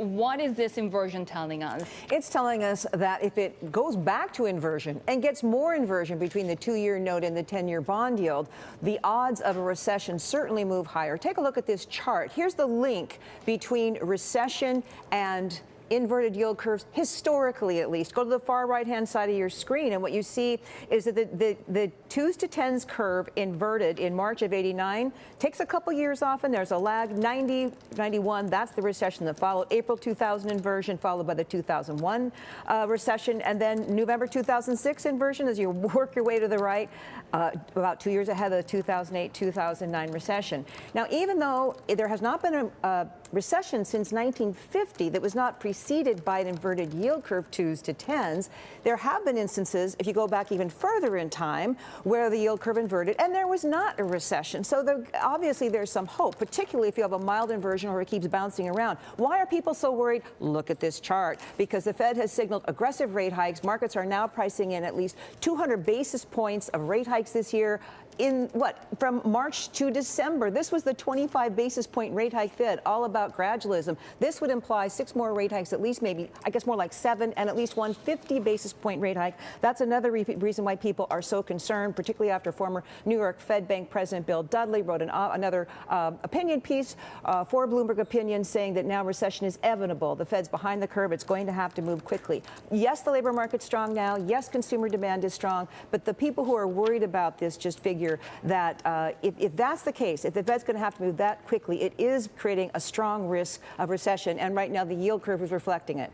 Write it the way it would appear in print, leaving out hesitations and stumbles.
what is this inversion telling us? It's telling us that if it goes back to inversion and gets more inversion between the 2-year note and the 10-year bond yield, the odds of a recession certainly move higher. Take a look at this chart. Here's the link between recession and inverted yield curves, historically at least. Go to the far right-hand side of your screen, and what you see is that the 2s to 10s curve inverted in March of '89. Takes a couple years off, and there's a lag. 90, 91, that's the recession that followed. April 2000 inversion, followed by the 2001 recession, and then November 2006 inversion as you work your way to the right, about 2 years ahead of the 2008-2009 recession. Now, even though there has not been a recession since 1950 that was not preceded by an inverted yield curve, 2s to 10s, there have been instances, if you go back even further in time, where the yield curve inverted and there was not a recession. So obviously there's some hope, particularly if you have a mild inversion or it keeps bouncing around. Why are people so worried? Look at this chart. Because the Fed has signaled aggressive rate hikes. Markets are now pricing in at least 200 basis points of rate hikes this year. From March to December. This was the 25 basis point rate hike Fed, all about gradualism. This would imply 6 more rate hikes, at least maybe, I guess more like 7, and at least 150 basis point rate hike. That's another reason why people are so concerned, particularly after former New York Fed Bank President Bill Dudley wrote another opinion piece for Bloomberg Opinion saying that now recession is inevitable. The Fed's behind the curve. It's going to have to move quickly. Yes, the labor market's strong now. Yes, consumer demand is strong. But the people who are worried about this just figure that if that's the case, if the Fed's going to have to move that quickly, it is creating a strong risk of recession. And right now, the yield curve is reflecting it.